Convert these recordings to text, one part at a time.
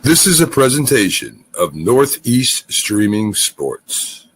This is a presentation of Northeast Streaming Sports.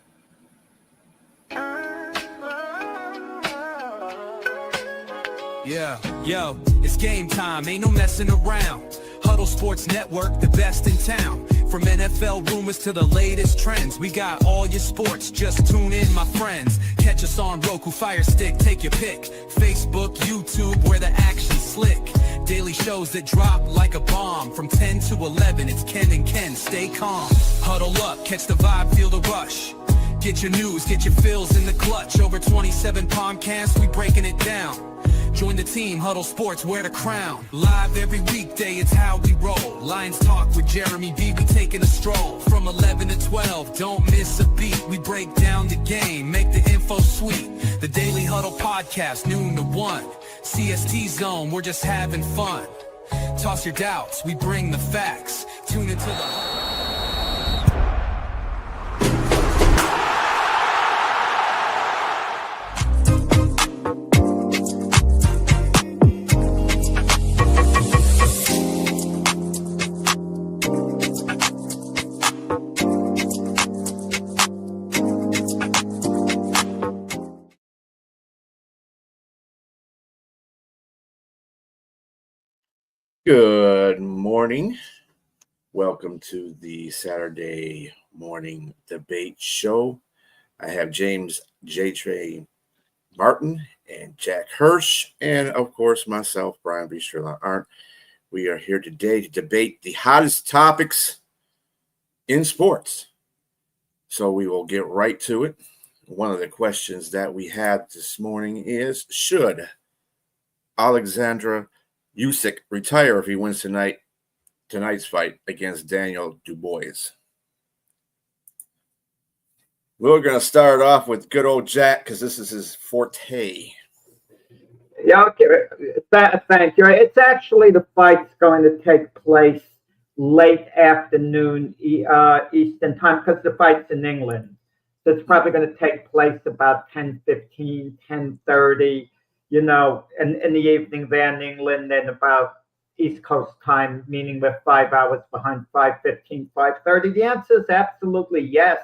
Yeah, yo, it's game time, ain't no messing around. Huddle Sports Network, the best in town. From NFL rumors to the latest trends, we got all your sports, just tune in, my friends. Catch us on Roku, Fire Stick, take your pick. Facebook, YouTube, where the action's slick. Daily shows that drop like a bomb. From 10 to 11, it's Ken and Ken, stay calm. Huddle up, catch the vibe, feel the rush. Get your news, get your fills in the clutch. Over 27 podcasts, we breaking it down. Join the team, Huddle Sports, wear the crown. Live every weekday, it's how we roll. Lions Talk with Jeremy B, we taking a stroll. From 11 to 12, don't miss a beat. We break down the game, make the info sweet. The Daily Huddle Podcast, noon to 1. CST Zone, we're just having fun. Toss your doubts, we bring the facts. Tune into the... Good morning. Welcome to the Saturday morning debate show. I have JTrain Martin and Jack Hirsch, and of course myself, Brian B. Trlla, Arndt. We are here today to debate the hottest topics in sports. So we will get right to it. One of the questions that we had this morning is, should Alexandra Usyk retire if he wins tonight's fight against Daniel Dubois? We're going to start off with good old Jack because this is his forte. Yeah, okay. Thank you. It's actually the fight's going to take place late afternoon Eastern time because the fight's in England. So it's probably going to take place about 10:15, 10:30. You know, in the evening there in England, and about East Coast time, meaning we're 5 hours behind, 5:15, 5:30. The answer is absolutely yes.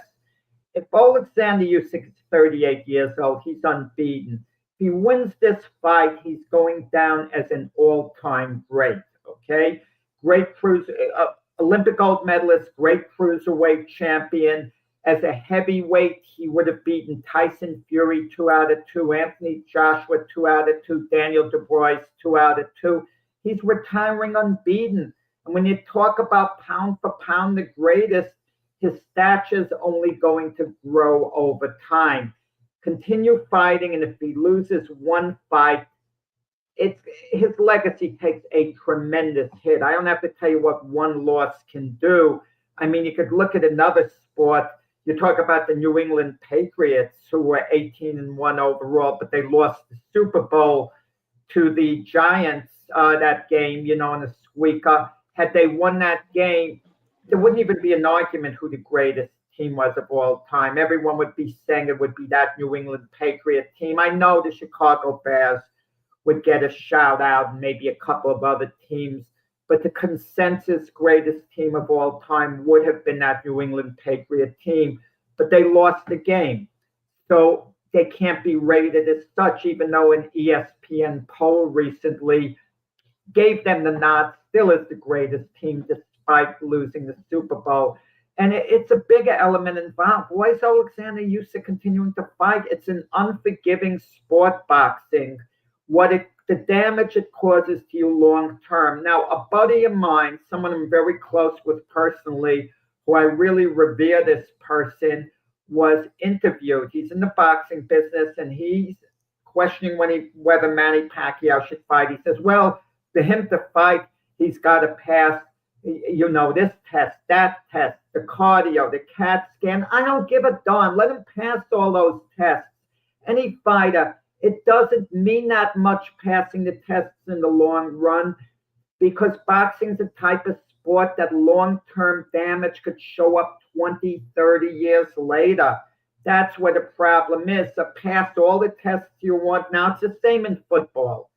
If Alexander Usyk is 38 years old, he's unbeaten. If he wins this fight, he's going down as an all-time great, okay? Great Olympic gold medalist, great cruiserweight champion. As a heavyweight, he would have beaten Tyson Fury 2 out of 2, Anthony Joshua 2 out of 2, Daniel Dubois 2 out of 2. He's retiring unbeaten. And when you talk about pound for pound the greatest, his stature's only going to grow over time. Continue fighting, and if he loses one fight, his legacy takes a tremendous hit. I don't have to tell you what one loss can do. I mean, you could look at another sport. You talk about the New England Patriots, who were 18-1 overall, but they lost the Super Bowl to the Giants that game, you know, in a squeaker. Had they won that game, there wouldn't even be an argument who the greatest team was of all time. Everyone would be saying it would be that New England Patriot team. I know the Chicago Bears would get a shout out, and maybe a couple of other teams, but the consensus greatest team of all time would have been that New England Patriot team, but they lost the game. So they can't be rated as such, even though an ESPN poll recently gave them the nod, still as the greatest team despite losing the Super Bowl. And it's a bigger element involved. Why is Alexander Usyk continuing to fight? It's an unforgiving sport, boxing. The damage it causes to you long term. Now, a buddy of mine, someone I'm very close with personally, who I really revere this person, was interviewed. He's in the boxing business, and he's questioning whether Manny Pacquiao should fight. He says, well, for him to fight, he's got to pass, you know, this test, that test, the cardio, the CAT scan. I don't give a darn. Let him pass all those tests. Any fighter, it doesn't mean that much passing the tests in the long run, because boxing is a type of sport that long-term damage could show up 20, 30 years later. That's what the problem is. So pass all the tests you want. Now, it's the same in football.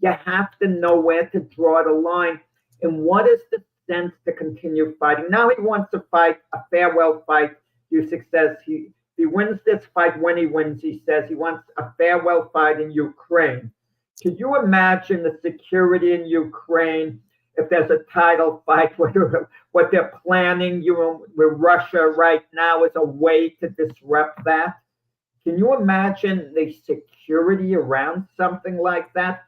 You have to know where to draw the line. And what is the sense to continue fighting. Now he wants to fight a farewell fight. Usyk says he wins this fight. When he wins, he says he wants a farewell fight in Ukraine. Could you imagine the security in Ukraine if there's a title fight? What they're planning with Russia right now is a way to disrupt that. Can you imagine the security around something like that?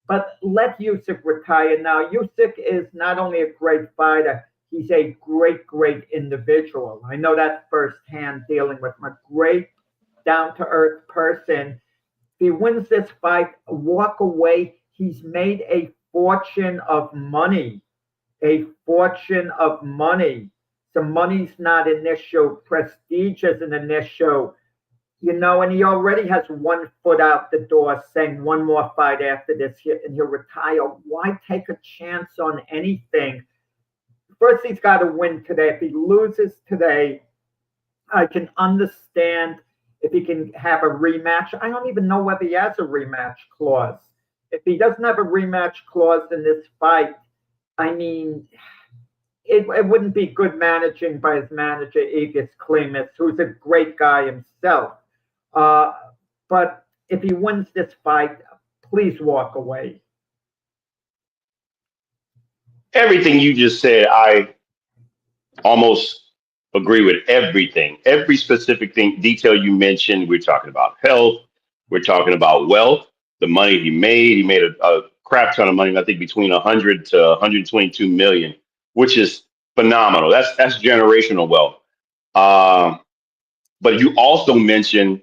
But let Usyk retire now. Usyk is not only a great fighter, he's a great, great individual. I know that firsthand, dealing with him. A great, down-to-earth person. If he wins this fight, walk away. He's made a fortune of money. A fortune of money. So money's not an issue. Prestige is an issue. You know, and he already has 1 foot out the door saying one more fight after this and he'll retire. Why take a chance on anything? First, he's got to win today. If he loses today, I can understand if he can have a rematch. I don't even know whether he has a rematch clause. If he doesn't have a rematch clause in this fight, I mean, it wouldn't be good managing by his manager, Igor Klimas, who's a great guy himself. But if he wins this fight, please walk away. Everything you just said, I almost agree with everything. Every specific detail you mentioned. We're talking about health. We're talking about wealth, the money he made. He made a crap ton of money, I think between 100 to 122 million, which is phenomenal. That's generational wealth. But you also mentioned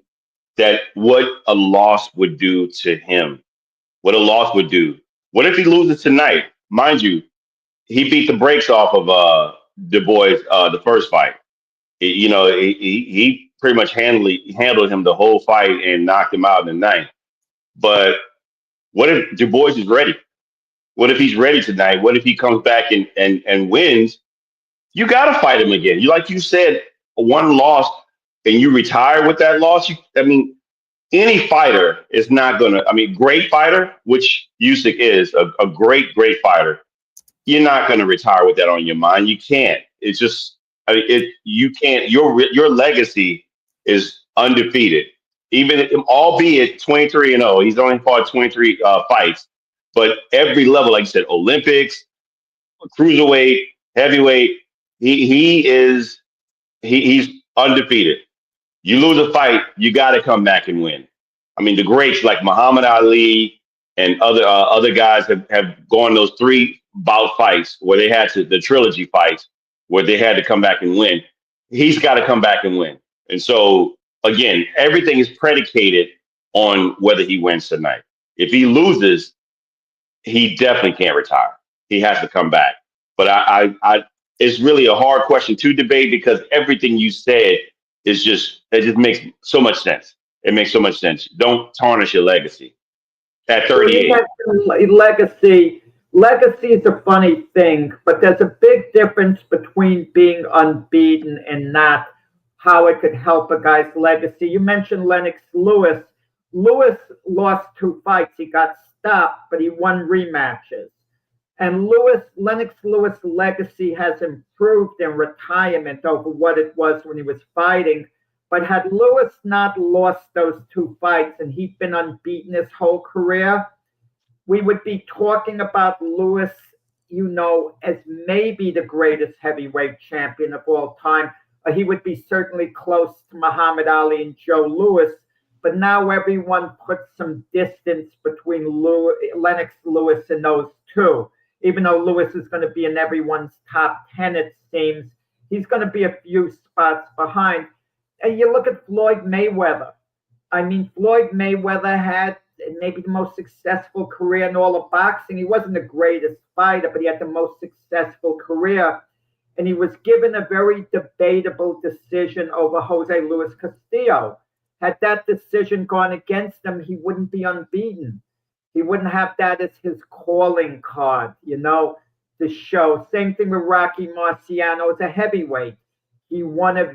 that what a loss would do to him, what a loss would do. What if he loses tonight? Mind you, he beat the brakes off of Du Bois the first fight. He pretty much handled him the whole fight and knocked him out in the ninth. But what if Du Bois is ready? What if he's ready tonight? What if he comes back and wins? You got to fight him again. Like you said, one loss and you retire with that loss. Any fighter is not going to, great fighter, which Usyk is, a great, great fighter. You're not going to retire with that on your mind. You can't. It's just, you can't. Your legacy is undefeated. Albeit 23-0, he's only fought 23 fights, but every level, like you said, Olympics, cruiserweight, heavyweight, he's undefeated. You lose a fight, you got to come back and win. The greats like Muhammad Ali and other guys have gone those 3 bout fights where they had the trilogy fights where they had to come back and win. He's got to come back and win. And so, again, everything is predicated on whether he wins tonight. If he loses, he definitely can't retire. He has to come back. But it's really a hard question to debate because everything you said it just makes so much sense. It makes so much sense. Don't tarnish your legacy at 38. Legacy is a funny thing, but there's a big difference between being unbeaten and not, how it could help a guy's legacy. You mentioned Lennox Lewis. Lewis lost 2 fights. He got stopped, but he won rematches. And Lennox Lewis' legacy has improved in retirement over what it was when he was fighting. But had Lewis not lost those 2 fights and he'd been unbeaten his whole career, we would be talking about Lewis, as maybe the greatest heavyweight champion of all time. He would be certainly close to Muhammad Ali and Joe Louis. But now everyone puts some distance between Lennox Lewis and those 2. Even though Lewis is going to be in everyone's top 10, it seems, he's going to be a few spots behind. And you look at Floyd Mayweather. Floyd Mayweather had maybe the most successful career in all of boxing. He wasn't the greatest fighter, but he had the most successful career. And he was given a very debatable decision over Jose Luis Castillo. Had that decision gone against him, he wouldn't be unbeaten. He wouldn't have that as his calling card, to show. Same thing with Rocky Marciano as a heavyweight. He won a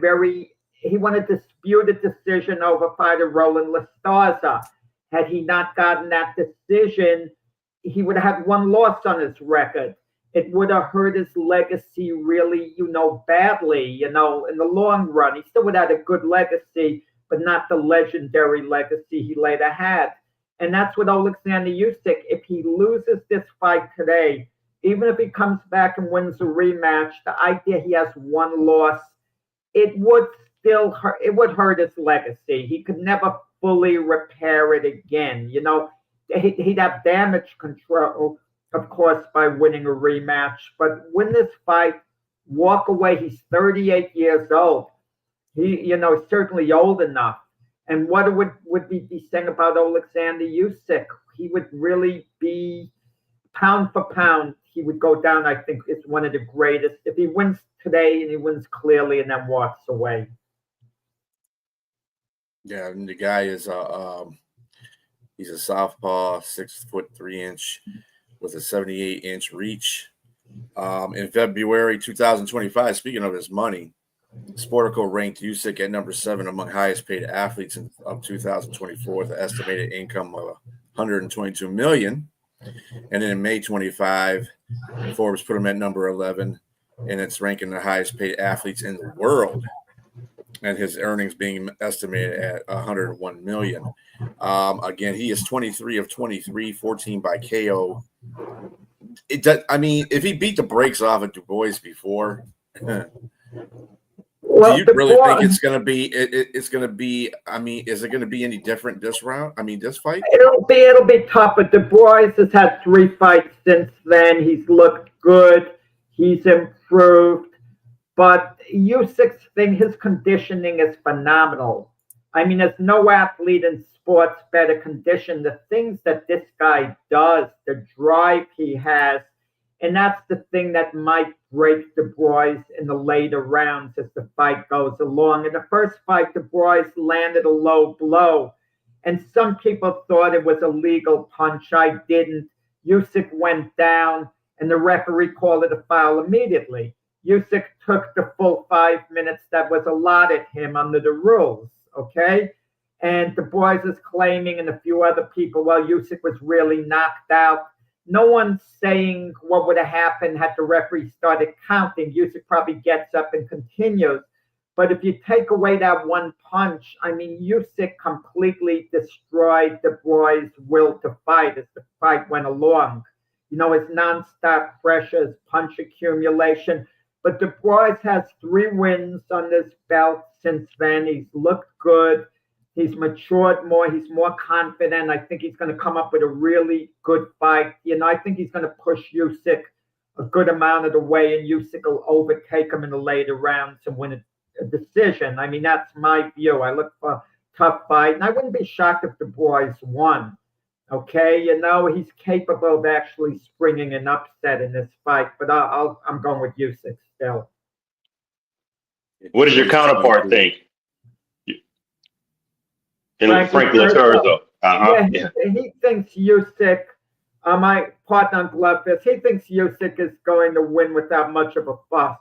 disputed decision over fighter Roland Lastarza. Had he not gotten that decision, he would have had 1 loss on his record. it would have hurt his legacy really, badly, in the long run. He still would have had a good legacy, but not the legendary legacy he later had. And that's what Alexander Usyk, if he loses this fight today, even if he comes back and wins a rematch, the idea he has one loss, it would still hurt. It would hurt his legacy. He could never fully repair it again. He'd have damage control, of course, by winning a rematch. But win this fight, walk away. He's 38 years old. He's certainly old enough. And what would we be saying about Alexander Usyk? He would really be, pound for pound, he would go down, I think, it's one of the greatest. If he wins today and he wins clearly and then walks away. Yeah, and the guy is he's a southpaw, 6'3" with a 78-inch reach. In February 2025, speaking of his money, Sportico ranked Usyk at number 7 among highest paid athletes of 2024 with an estimated income of $122 million. And then in May 25, Forbes put him at number 11, and it's ranking the highest paid athletes in the world, and his earnings being estimated at $101 million. Again, he is 23 of 23, 14 by KO. If he beat the brakes off of Du Bois before, well, do you really think it's going to be? It's going to be. Is it going to be any different this round? This fight? It'll be tougher. Du Bois has had 3 fights since then. He's looked good. He's improved. But Usyk's thing, his conditioning is phenomenal. There's no athlete in sports better conditioned. The things that this guy does, the drive he has, and that's the thing that might break Du Bois in the later rounds as the fight goes along. In the first fight, Du Bois landed a low blow, and some people thought it was a legal punch. I didn't. Usyk went down, and the referee called it a foul immediately. Usyk took the full 5 minutes that was allotted him under the rules, okay? And Du Bois is claiming, and a few other people, well, Usyk was really knocked out. No one's saying what would have happened had the referee started counting. Usyk probably gets up and continues. But if you take away that one punch, Usyk completely destroyed Du Bois' will to fight as the fight went along. His nonstop pressure, his punch accumulation. But Du Bois has 3 wins on this belt since then. He's looked good. He's matured more. He's more confident. I think he's going to come up with a really good fight. I think he's going to push Usyk a good amount of the way, and Usyk will overtake him in the later rounds and win a decision. That's my view. I look for a tough fight, and I wouldn't be shocked if Du Bois won. Okay, he's capable of actually springing an upset in this fight, but I'm going with Usyk still. What does your counterpart think? Frank Laterzo. He thinks Usyk, my partner on Glove Fist, he thinks Usyk is going to win without much of a fuss.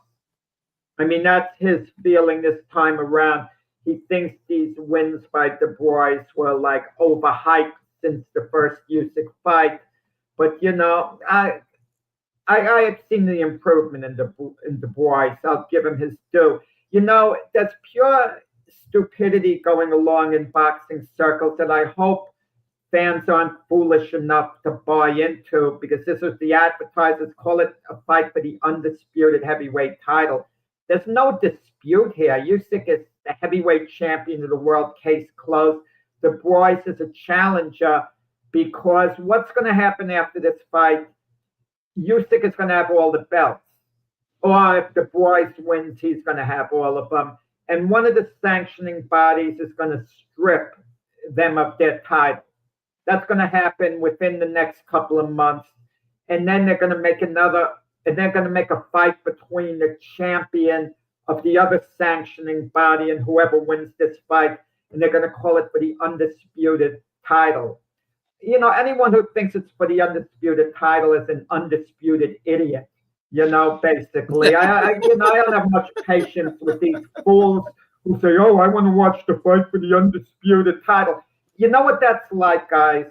That's his feeling this time around. He thinks these wins by Du Bois were overhyped since the first Usyk fight. But, I have seen the improvement in Du Bois. I'll give him his due. There's pure stupidity going along in boxing circles that I hope fans aren't foolish enough to buy into, because this is the advertisers call it a fight for the undisputed heavyweight title. There's no dispute here. Usyk is the heavyweight champion of the world, case closed. Du Bois is a challenger, because what's going to happen after this fight? Usyk is going to have all the belts. Or if Du Bois wins, he's going to have all of them. And one of the sanctioning bodies is going to strip them of their title. That's going to happen within the next couple of months. And then they're going to make a fight between the champion of the other sanctioning body and whoever wins this fight. And they're going to call it for the undisputed title. Anyone who thinks it's for the undisputed title is an undisputed idiot. Basically, I don't have much patience with these fools who say, "Oh, I want to watch the fight for the undisputed title." You know what that's like, guys?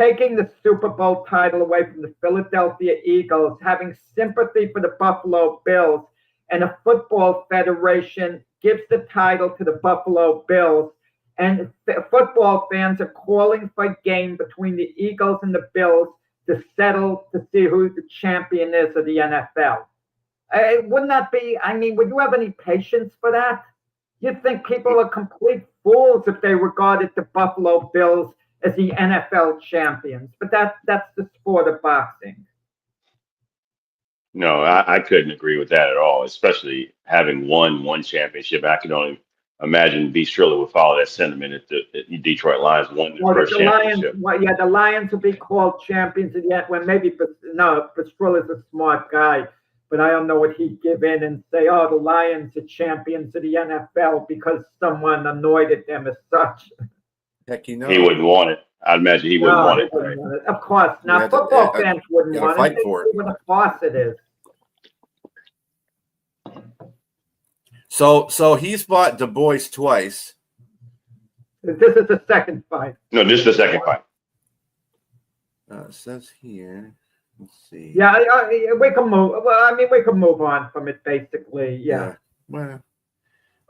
taking the Super Bowl title away from the Philadelphia Eagles, having sympathy for the Buffalo Bills, and a football federation gives the title to the Buffalo Bills, and football fans are calling for a game between the Eagles and the Bills to settle to see who the champion is of the NFL. Wouldn't that be, I mean, would you have any patience for that? You'd think people are complete fools if they regarded the Buffalo Bills as the NFL champions, but that's the sport of boxing. No, I couldn't agree with that at all, especially having won one championship. I can only imagine B. Trlla would follow that sentiment if the Detroit Lions won their first championship. The Lions will be called champions again. Well, maybe, Pastrilla is a smart guy, but I don't know what he'd give in and say, oh, the Lions are champions of the NFL because someone anointed them as such. Heck, you know. He wouldn't want it. I'd imagine he wouldn't want it. Wouldn't want it. Of course. Now, football fans wouldn't want fight it. for it. What a farce it is. So he's fought Du Bois twice. This is the second fight. No, this is the second fight. It says here. Let's see. Yeah, we can move. Well, I mean, we can move on from it, basically. Yeah. Well,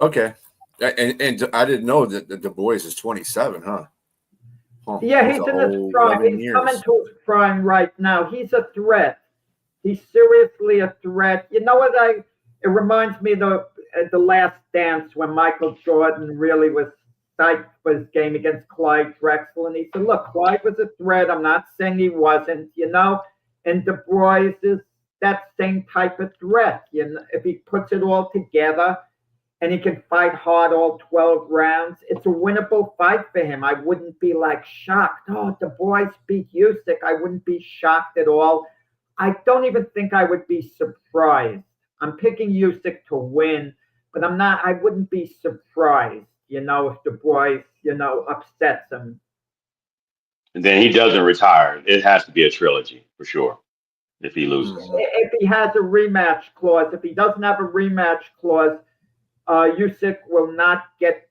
okay. And I didn't know that Du Bois is 27, huh? Yeah, he's in his prime. He's coming to his prime right now. He's a threat. He's seriously a threat. You know what? It reminds me of the Last Dance when Michael Jordan really was psyched for his game against Clyde Drexel, and he said, "Look, Clyde was a threat. I'm not saying he wasn't. You know." And Du Bois is that same type of threat. You know, if he puts it all together and he can fight hard all 12 rounds, it's a winnable fight for him. I wouldn't be like shocked. Oh, Du Bois beat Usyk. I wouldn't be shocked at all. I don't even think I would be surprised. I'm picking Usyk to win, but I wouldn't be surprised, you know, if Du Bois, you know, upsets him. And then he doesn't retire. It has to be a trilogy for sure if he loses. If he has a rematch clause, if he doesn't have a rematch clause, Usyk will not get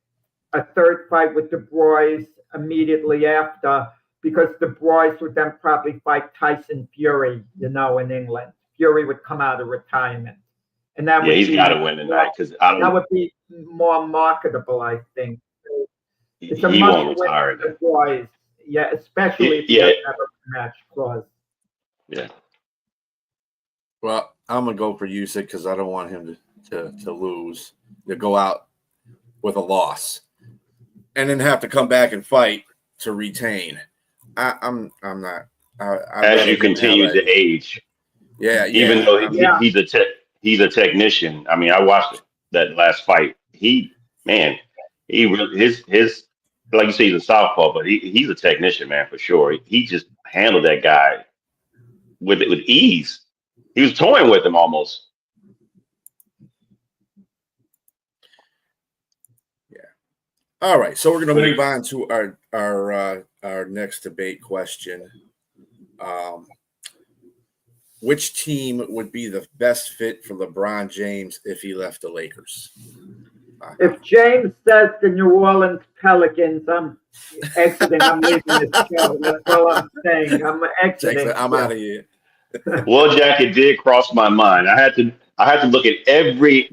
a third fight with Du Bois immediately after, because Du Bois would then probably fight Tyson Fury, you know, in England. Fury would come out of retirement. And that would he's got to win tonight because that would be more marketable, I think. It's a he won't retire. Du Bois. Yeah, especially if he doesn't have a rematch clause. Yeah. Well, I'm gonna go for Usyk because I don't want him to lose, to go out with a loss, and then have to come back and fight to retain. I'm not. As you continue to age, even though he's a technician. I mean, I watched that last fight. He really his like you say, he's a southpaw, but he's a technician, man, for sure. He just handled that guy with ease. He was toying with him almost. Yeah. All right, so we're going to move on to our next debate question. Which team would be the best fit for LeBron James if he left the Lakers? If James says the New Orleans Pelicans, I'm exiting. I'm leaving this show. That's all I'm saying. I'm exiting. I'm out of here. Well, Jack, it did cross my mind. I had to look at every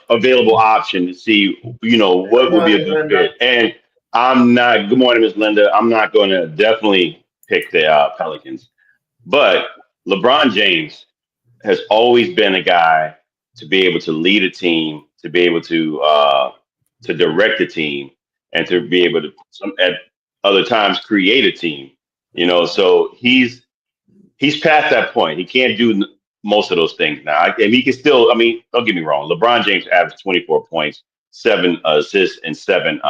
available option to see, you know, what would be a good fit. And I'm not. Good morning, Miss Linda. I'm not going to definitely pick the Pelicans, but LeBron James has always been a guy to be able to lead a team, to be able to direct a team, and to be able to at other times create a team. You know, so he's past that point. He can't do most of those things now. And he can still. I mean, don't get me wrong. LeBron James averaged 24 points, 7 assists, and 7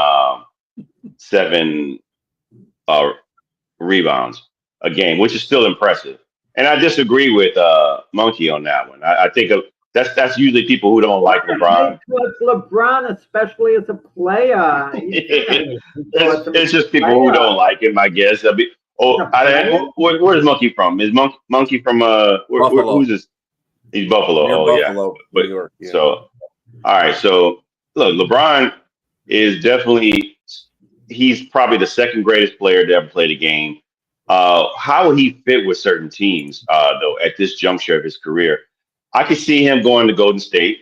rebounds a game, which is still impressive. And I disagree with Monkey on that one. I think that's usually people who don't like LeBron. It's LeBron, especially as a player. It's just people who don't like him, I guess. I mean, where's Monkey from? Is Monkey from who's this? He's Buffalo. Buffalo, New York. Yeah. So, all right. So look, LeBron is definitely. He's probably the second greatest player to ever play the game. How will he fit with certain teams, though, at this juncture of his career? I could see him going to Golden State.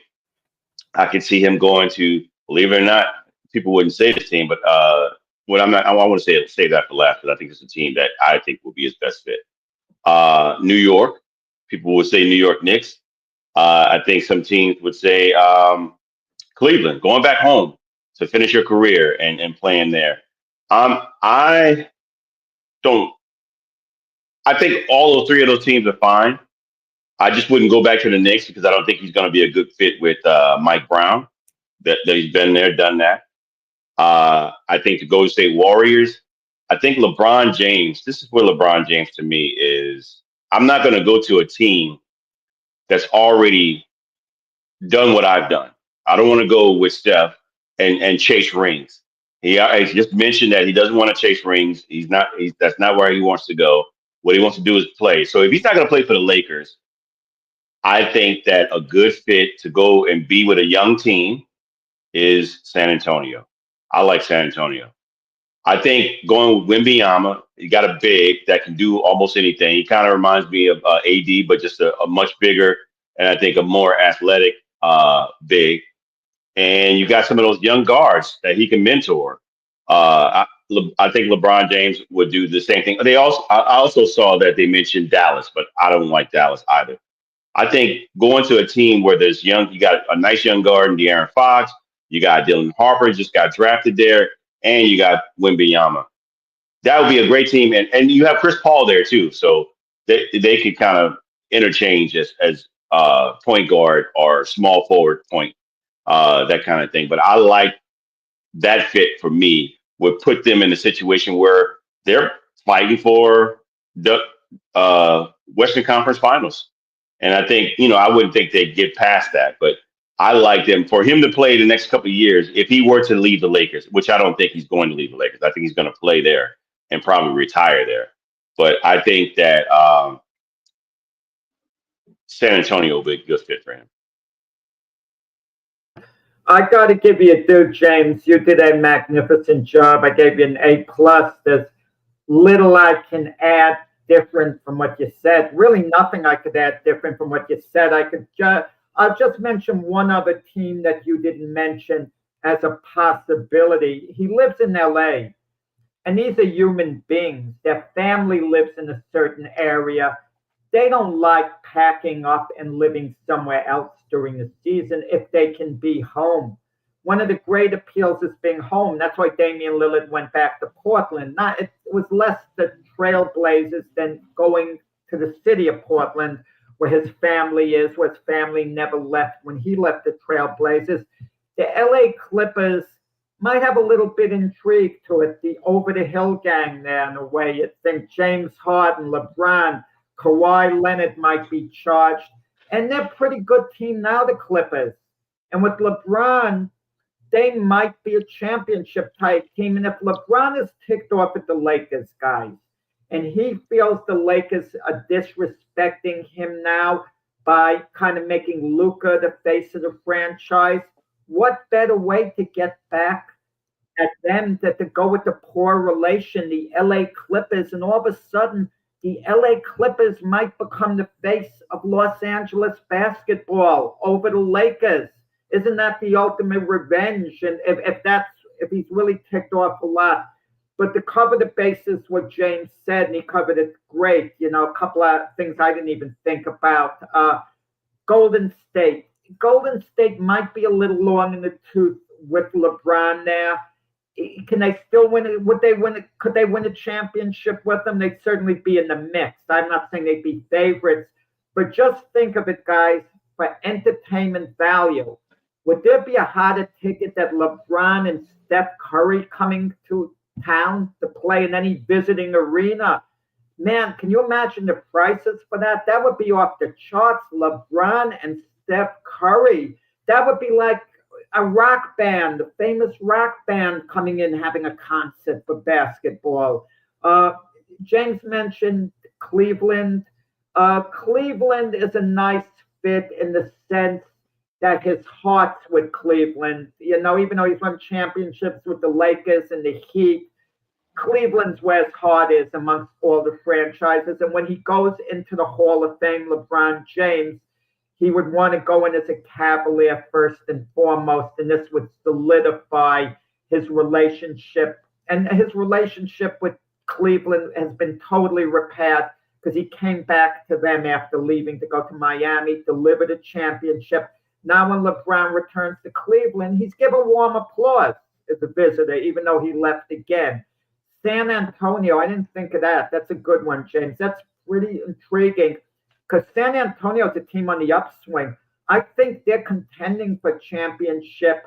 I could see him going to, believe it or not, people wouldn't say this team, but what I'm not, I want to say that for last, because I think it's a team that I think will be his best fit. New York, people would say New York Knicks. I think some teams would say Cleveland, going back home to finish your career and playing there. I don't. I think all three of those teams are fine. I just wouldn't go back to the Knicks because I don't think he's going to be a good fit with Mike Brown. That he's been there, done that. I think the Golden State Warriors. I think LeBron James. This is where LeBron James to me is. I'm not going to go to a team that's already done what I've done. I don't want to go with Steph and chase rings. He just mentioned that he doesn't want to chase rings. That's not where he wants to go. What he wants to do is play. So if he's not going to play for the Lakers, I think that a good fit to go and be with a young team is San Antonio. I like San Antonio. I think going with Wembanyama, you got a big that can do almost anything. He kind of reminds me of AD, but just a much bigger and I think a more athletic big. And you got some of those young guards that he can mentor. I think LeBron James would do the same thing. I also saw that they mentioned Dallas, but I don't like Dallas either. I think going to a team where you got a nice young guard in De'Aaron Fox, you got Dylan Harper just got drafted there, and you got Wembanyama. That would be a great team, and you have Chris Paul there too, so they could kind of interchange as point guard or small forward point, that kind of thing. But I like that fit for me would put them in a situation where they're fighting for the Western Conference Finals. And I think, I wouldn't think they'd get past that, but I like them for him to play the next couple of years. If he were to leave the Lakers, which I don't think he's going to leave the Lakers, I think he's going to play there and probably retire there. But I think that San Antonio will be a good fit for him. I got to give you a due, James. You did a magnificent job. I gave you an A+. There's little I can add different from what you said. Really nothing I could add different from what you said. I'll just mention one other team that you didn't mention as a possibility. He lives in LA, and these are human beings. Their family lives in a certain area. They don't like packing up and living somewhere else during the season if they can be home. One of the great appeals is being home. That's why Damian Lillard went back to Portland. It was less the Trailblazers than going to the city of Portland, where his family is, where his family never left when he left the Trailblazers. The LA Clippers might have a little bit intrigue to it. The over-the-hill gang there, in a way. You think James Harden, LeBron, Kawhi Leonard might be charged. And they're a pretty good team now, the Clippers. And with LeBron, they might be a championship type team. And if LeBron is ticked off at the Lakers, guys, and he feels the Lakers are disrespecting him now by kind of making Luka the face of the franchise, what better way to get back at them than to go with the poor relation, the LA Clippers, and all of a sudden, the LA Clippers might become the face of Los Angeles basketball over the Lakers. Isn't that the ultimate revenge? And if he's really ticked off a lot. But to cover the basis, what James said, and he covered it great, a couple of things I didn't even think about. Golden State. Golden State might be a little long in the tooth with LeBron there. Can they still win it? Could they win a championship with them? They'd certainly be in the mix. I'm not saying they'd be favorites, but just think of it, guys, for entertainment value. Would there be a hotter ticket that LeBron and Steph Curry coming to town to play in any visiting arena? Man, can you imagine the prices for that? That would be off the charts. LeBron and Steph Curry. That would be like a rock band, a famous rock band coming in having a concert for basketball. James mentioned Cleveland. Cleveland is a nice fit in the sense that his heart's with Cleveland. Even though he's won championships with the Lakers and the Heat, Cleveland's where his heart is amongst all the franchises. And when he goes into the Hall of Fame, LeBron James, he would want to go in as a Cavalier first and foremost, and this would solidify his relationship. And his relationship with Cleveland has been totally repaired because he came back to them after leaving to go to Miami, delivered a championship. Now when LeBron returns to Cleveland, he's given warm applause as a visitor, even though he left again. San Antonio, I didn't think of that. That's a good one, James. That's pretty intriguing because San Antonio is a team on the upswing. I think they're contending for championship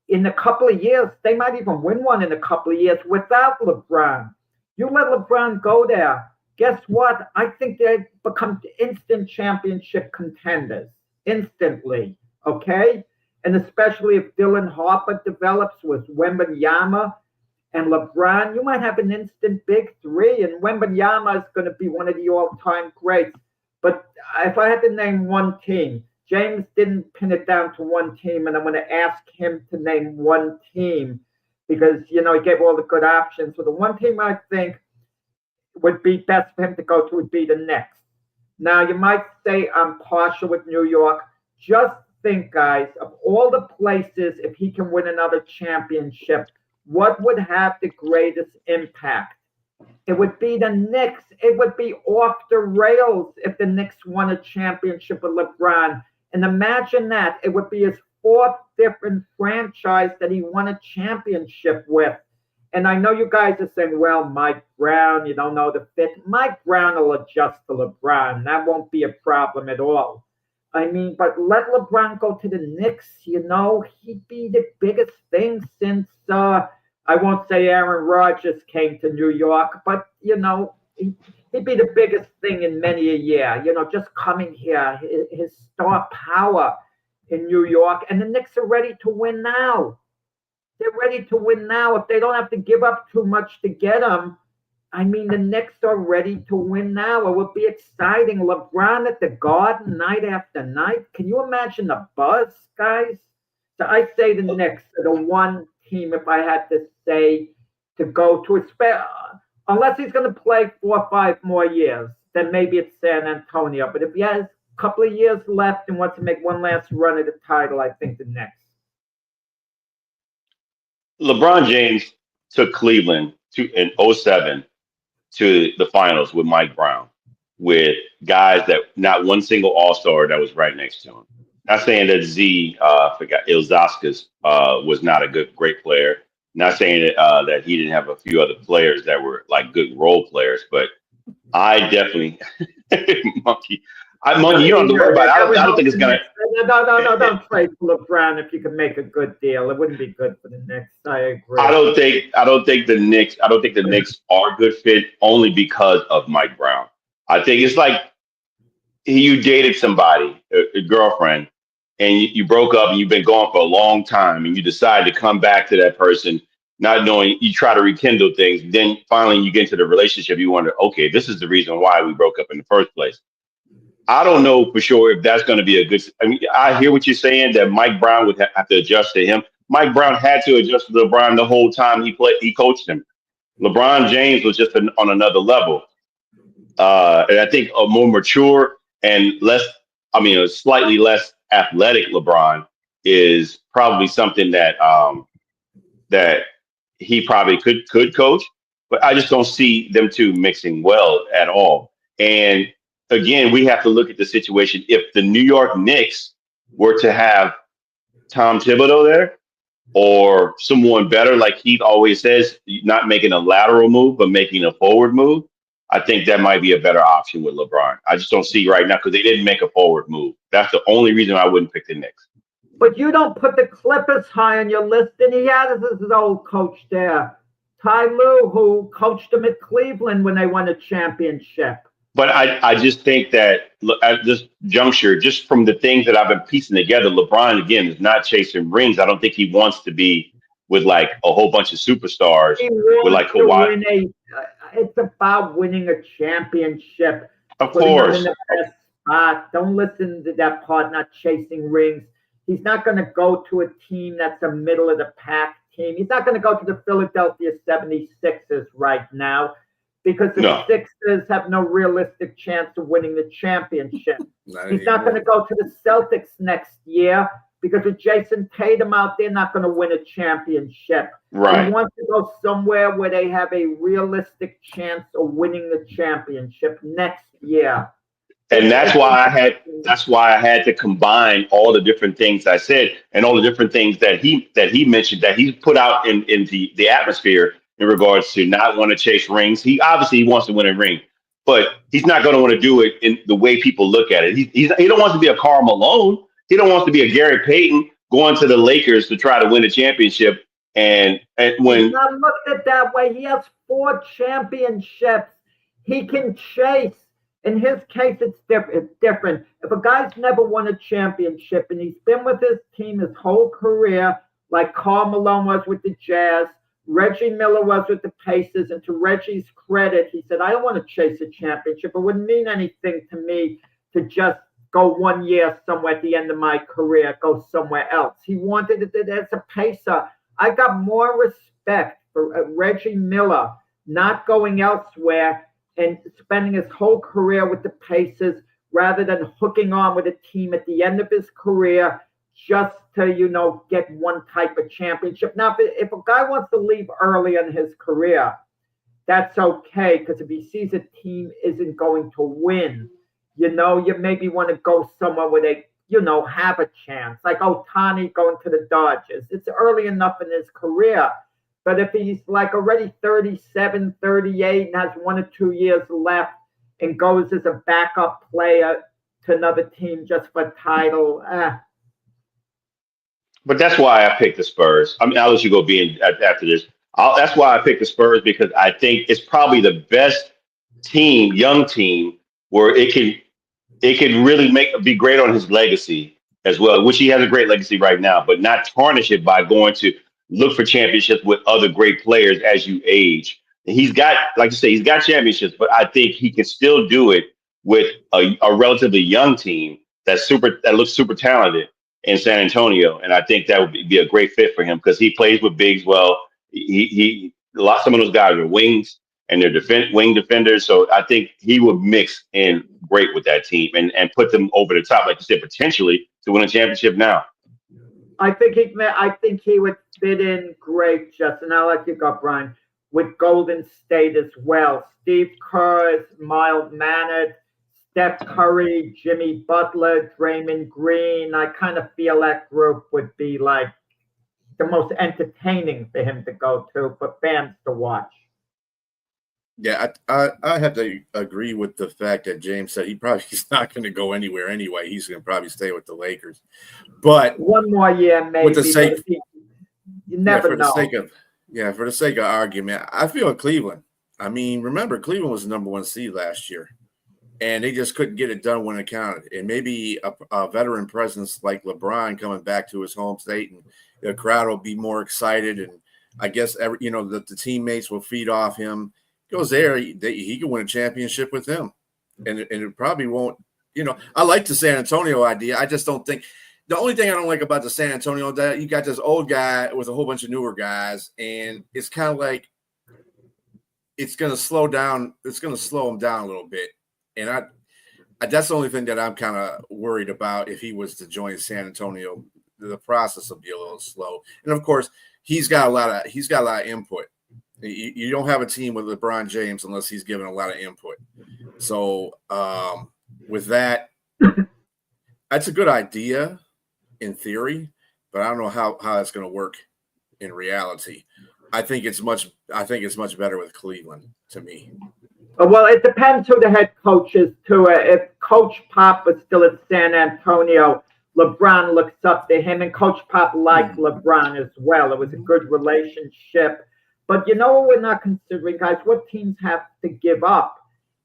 in a couple of years. They might even win one in a couple of years without LeBron. You let LeBron go there, guess what? I think they become instant championship contenders, instantly, okay? And especially if Dylan Harper develops with Wembanyama and LeBron, you might have an instant big three, and Wembanyama is going to be one of the all-time greats. But if I had to name one team, James didn't pin it down to one team, and I'm going to ask him to name one team because, he gave all the good options. So the one team I think would be best for him to go to would be the Knicks. Now, you might say I'm partial with New York. Just think, guys, of all the places, if he can win another championship, what would have the greatest impact? It would be the Knicks. It would be off the rails if the Knicks won a championship with LeBron. And imagine that. It would be his fourth different franchise that he won a championship with. And I know you guys are saying, well, Mike Brown, you don't know the fit. Mike Brown will adjust to LeBron. That won't be a problem at all. I mean, but let LeBron go to the Knicks, he'd be the biggest thing since, I won't say Aaron Rodgers came to New York, but, he'd be the biggest thing in many a year, just coming here, his star power in New York. And the Knicks are ready to win now. They're ready to win now. If they don't have to give up too much to get him, I mean, the Knicks are ready to win now. It would be exciting. LeBron at the Garden night after night. Can you imagine the buzz, guys? So I say the Knicks are the one team, if I had to say, to go to. Unless he's going to play 4 or 5 more years, then maybe it's San Antonio. But if he has a couple of years left and wants to make one last run at the title, I think the Knicks. LeBron James took Cleveland in 2007 to the finals with Mike Brown, with guys that not one single All-Star that was right next to him. Not saying that Ilzauskas was not a great player. Not saying that he didn't have a few other players that were like good role players, but I definitely Monkey, you don't have to worry about it. I don't think it's gonna. No, don't trade for LeBron if you can make a good deal. It wouldn't be good for the Knicks. I agree. I don't think the Knicks are a good fit only because of Mike Brown. I think it's like you dated somebody, a girlfriend, and you broke up and you've been gone for a long time, and you decide to come back to that person, not knowing, you try to rekindle things. Then finally you get into the relationship. You wonder, okay, this is the reason why we broke up in the first place. I don't know for sure if that's going to be a good. I mean, I hear what you're saying that Mike Brown would have to adjust to him. Mike Brown had to adjust to LeBron the whole time he coached him. LeBron James was just on another level. And I think a more mature and a slightly less athletic LeBron is probably something that that he probably could coach. But I just don't see them two mixing well at all. And again, we have to look at the situation. If the New York Knicks were to have Tom Thibodeau there or someone better, like Heath always says, not making a lateral move, but making a forward move, I think that might be a better option with LeBron. I just don't see right now because they didn't make a forward move. That's the only reason I wouldn't pick the Knicks. But you don't put the Clippers high on your list, and he has his old coach there, Ty Lue, who coached them at Cleveland when they won a championship. But I just think that at this juncture, just from the things that I've been piecing together, LeBron, again, is not chasing rings. I don't think he wants to be with like a whole bunch of superstars with like Kawhi. It's about winning a championship. Of course. In the best spot. Don't listen to that part, not chasing rings. He's not going to go to a team that's a middle of the pack team. He's not going to go to the Philadelphia 76ers right now because the No. Sixers have no realistic chance of winning the championship. He's not going to anymore. go to the Celtics next year because with Jason Tatum out there, not going to win a championship. Right. He wants to go somewhere where they have a realistic chance of winning the championship next year. And that's why I had to combine all the different things I said and all the different things that he mentioned that he put out in the atmosphere in regards to not want to chase rings. He obviously wants to win a ring, but he's not going to want to do it in the way people look at it. He don't want to be a Karl Malone. He don't want to be a Gary Payton going to the Lakers to try to win a championship. And when he's not looked at that way, he has 4 championships. He can chase. In his case, it's different. If a guy's never won a championship and he's been with his team his whole career, like Karl Malone was with the Jazz, Reggie Miller was with the Pacers, and to Reggie's credit, he said, I don't want to chase a championship. It wouldn't mean anything to me to just go 1 year somewhere at the end of my career, go somewhere else. He wanted it as a pacer. I got more respect for Reggie Miller not going elsewhere and spending his whole career with the Pacers rather than hooking on with a team at the end of his career just to, get one type of championship. Now, if a guy wants to leave early in his career, that's okay, because if he sees a team isn't going to win, you maybe want to go somewhere where they, have a chance. Like Ohtani going to the Dodgers. It's early enough in his career. But if he's like already 37, 38 and has 1 or 2 years left and goes as a backup player to another team just for a title, But that's why I picked the Spurs. I mean, I'll let you go after this. That's why I picked the Spurs, because I think it's probably the best team, young team, where it can really be great on his legacy as well, which he has a great legacy right now, but not tarnish it by going to look for championships with other great players as you age. And he's got, like you say, he's got championships, but I think he can still do it with a relatively young team that looks super talented in San Antonio. And I think that would be a great fit for him because he plays with bigs well. Some of those guys are wings and they're wing defenders. So I think he would mix in great with that team and put them over the top, like you said, potentially to win a championship now. I think he would fit in great, Justin. I'll let you go, Brian, with Golden State as well. Steve Kerr is mild-mannered. Steph Curry, Jimmy Butler, Draymond Green. I kind of feel that group would be like the most entertaining for him to go to, for fans to watch. Yeah, I have to agree with the fact that James said he's not going to go anywhere anyway. He's going to probably stay with the Lakers. But 1 more year, maybe. With the sake, you never know. For the sake of argument, I feel Cleveland. I mean, remember, Cleveland was the number 1 seed last year, and they just couldn't get it done when it counted. And maybe a veteran presence like LeBron coming back to his home state, and the crowd will be more excited. And I guess the teammates will feed off him. Goes there, he can win a championship with him, and it probably won't. I like the San Antonio idea. I just don't think the only thing I don't like about the San Antonio that you got this old guy with a whole bunch of newer guys, and it's kind of like it's going to slow down. It's going to slow him down a little bit, and I that's the only thing that I'm kind of worried about. If he was to join San Antonio, the process will be a little slow, and of course he's got a lot of input. You don't have a team with LeBron James unless he's given a lot of input. So with that, that's a good idea in theory, but I don't know how that's going to work in reality. I think it's much better with Cleveland to me. Well, it depends who the head coach is too. If Coach Pop was still at San Antonio, LeBron looks up to him, and Coach Pop liked LeBron as well. It was a good relationship. But what we're not considering, guys, what teams have to give up.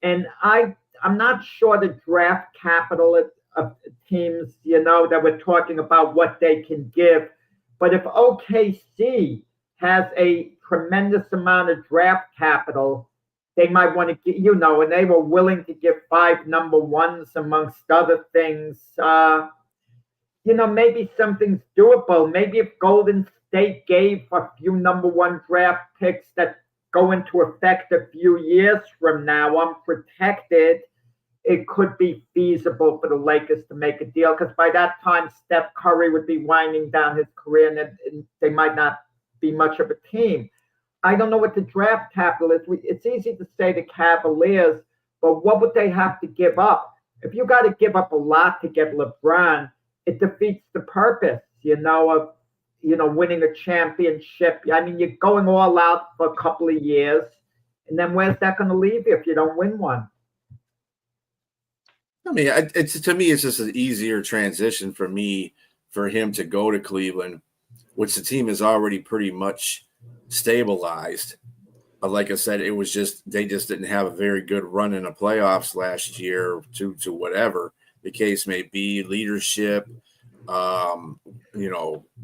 And I'm not sure the draft capital of teams, that we're talking about what they can give. But if OKC has a tremendous amount of draft capital, they might want to get, and they were willing to give 5 number 1s amongst other things. maybe something's doable. Maybe if Golden State gave a few #1 draft picks that go into effect a few years from now unprotected, it could be feasible for the Lakers to make a deal, because by that time Steph Curry would be winding down his career and they might not be much of a team. I don't know what the draft capital is. It's easy to say the Cavaliers, but what would they have to give up? If you got to give up a lot to get LeBron, it defeats the purpose, of winning a championship. I mean, you're going all out for a couple of years, and then where's that going to leave you if you don't win one? I mean, to me, it's just an easier transition for him to go to Cleveland, which the team is already pretty much stabilized. But like I said, they just didn't have a very good run in the playoffs last year to whatever the case may be, leadership,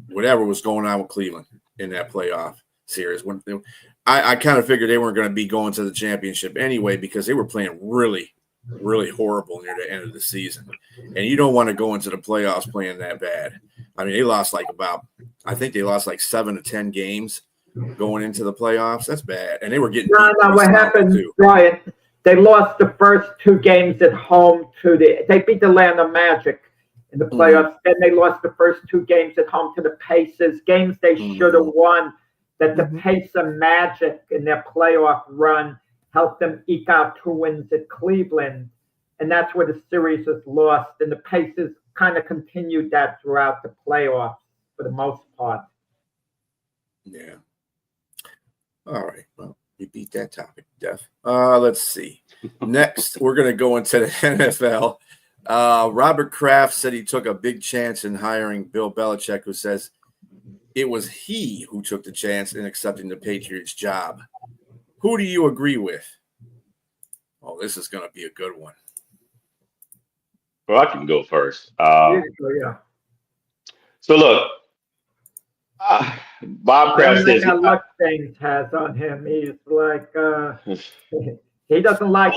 whatever was going on with Cleveland in that playoff series. I kind of figured they weren't going to be going to the championship anyway, because they were playing really, really horrible near the end of the season. And you don't want to go into the playoffs playing that bad. I mean, they lost like 7 to 10 games going into the playoffs. That's bad. And they were getting what happened, Brian, they lost the first 2 games at home they beat the Atlanta Magic in the playoffs. Then they lost the first 2 games at home to the Pacers, games they should have won, that the Pacer Magic in their playoff run helped them eke out 2 wins at Cleveland. And that's where the series was lost. And the Pacers kind of continued that throughout the playoffs for the most part. Yeah. All right. Well, you beat that topic, Def. Let's see. Next, we're going to go into the NFL. Robert Kraft said he took a big chance in hiring Bill Belichick, who says it was he who took the chance in accepting the Patriots job. Who do you agree with? Oh, this is going to be a good one. Well, I can go first. Yeah. So look, Bob Kraft says luck things has on him. He's like he doesn't like.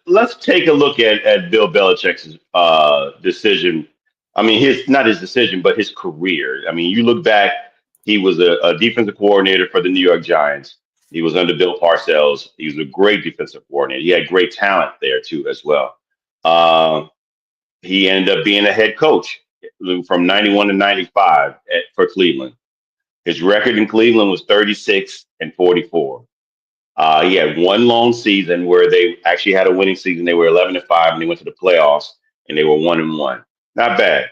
Let's take a look at Bill Belichick's decision. I mean, not his decision, but his career. I mean, you look back, he was a defensive coordinator for the New York Giants. He was under Bill Parcells. He was a great defensive coordinator. He had great talent there too, as well. He ended up being a head coach from 91 to 95 for Cleveland. His record in Cleveland was 36-44. He had one long season where they actually had a winning season. They were 11-5, and they went to the playoffs, and they were 1-1. Not bad.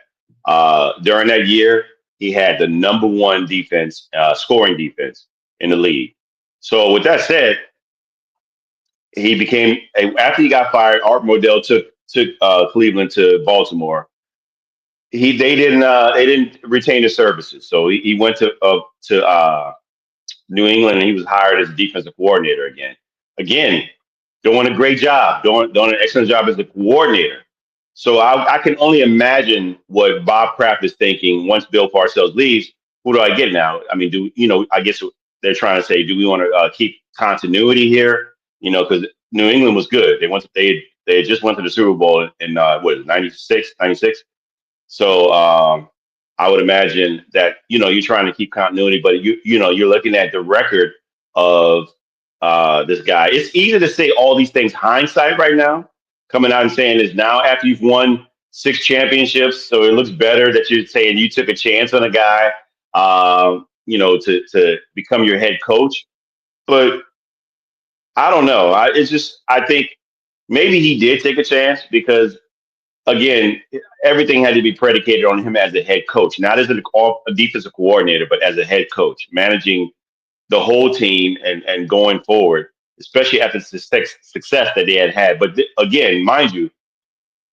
During that year, he had the #1 defense, scoring defense in the league. So with that said, he became after he got fired. Art Modell took Cleveland to Baltimore. They didn't retain his services, so he went to New England, and he was hired as a defensive coordinator again. Again, doing a great job, doing an excellent job as a coordinator. So I can only imagine what Bob Kraft is thinking once Bill Parcells leaves. Who do I get now? I mean, I guess they're trying to say, do we want to keep continuity here? Because New England was good. They just went to the Super Bowl in 96. So I would imagine that you're trying to keep continuity, but you're looking at the record of this guy. It's easy to say all these things hindsight right now, coming out and saying this now after you've won 6 championships. So it looks better that you're saying you took a chance on a guy, to become your head coach. But I don't know. I think maybe he did take a chance because, again, everything had to be predicated on him as a head coach, not as a defensive coordinator, but as a head coach, managing the whole team and going forward, especially after the success that they had. But again, mind you,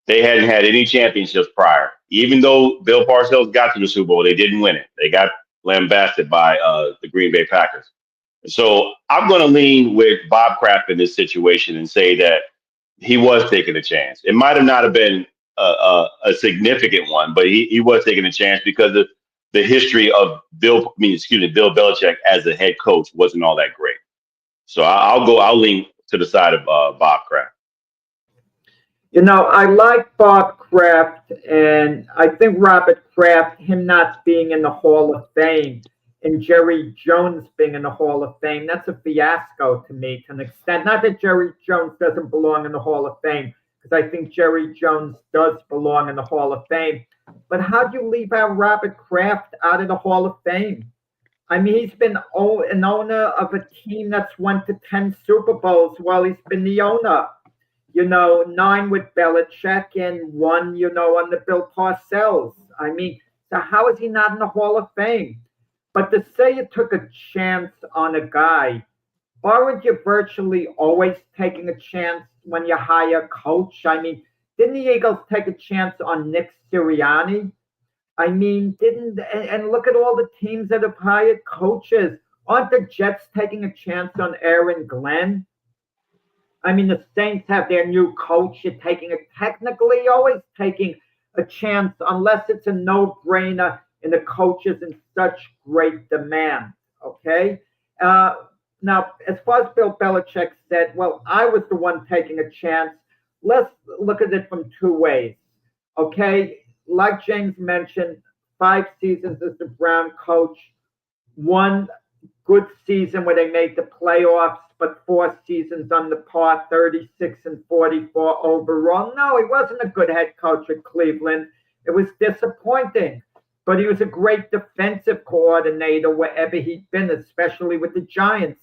they hadn't had any championships prior. Even though Bill Parcells got to the Super Bowl, they didn't win it. They got lambasted by the Green Bay Packers. So I'm going to lean with Bob Kraft in this situation and say that he was taking a chance. It might have not been a significant one, but he was taking a chance because of the history of Bill Belichick as a head coach wasn't all that great. So I'll lean to the side of Bob Kraft. You know, I like Bob Kraft, and I think Robert Kraft, him not being in the Hall of Fame, and Jerry Jones being in the Hall of Fame, that's a fiasco to me to an extent. Not that Jerry Jones doesn't belong in the Hall of Fame, because I think Jerry Jones does belong in the Hall of Fame. But how do you leave out Robert Kraft out of the Hall of Fame? I mean, he's been an owner of a team that's won to 10 Super Bowls while he's been the owner. You know, 9 with Belichick and 1, you know, under Bill Parcells. I mean, so how is he not in the Hall of Fame? But to say you took a chance on a guy, aren't you virtually always taking a chance when you hire a coach? I mean, didn't the Eagles take a chance on Nick Sirianni? I mean, and look at all the teams that have hired coaches. Aren't the Jets taking a chance on Aaron Glenn? I mean, the Saints have their new coach. You're technically always taking a chance unless it's a no-brainer and the coach is in such great demand, okay? Now, as far as Bill Belichick said, well, I was the one taking a chance. Let's look at it from 2 ways, okay? Like James mentioned, 5 seasons as the Brown coach, 1 good season where they made the playoffs, but 4 seasons on the par, 36-44 overall. No, he wasn't a good head coach at Cleveland. It was disappointing, but he was a great defensive coordinator wherever he'd been, especially with the Giants.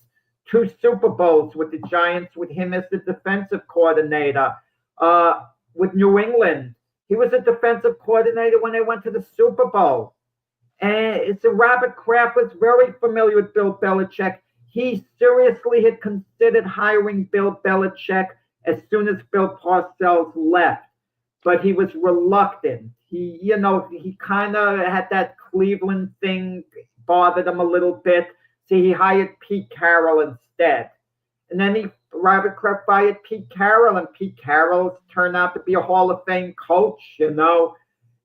2 Super Bowls with the Giants with him as the defensive coordinator. With New England, he was a defensive coordinator when they went to the Super Bowl. And so Robert Kraft was very familiar with Bill Belichick. He seriously had considered hiring Bill Belichick as soon as Bill Parcells left, but he was reluctant. He kind of had that Cleveland thing bothered him a little bit, so he hired Pete Carroll instead. And then Robert Kraft fired Pete Carroll, and Pete Carroll turned out to be a Hall of Fame coach, you know,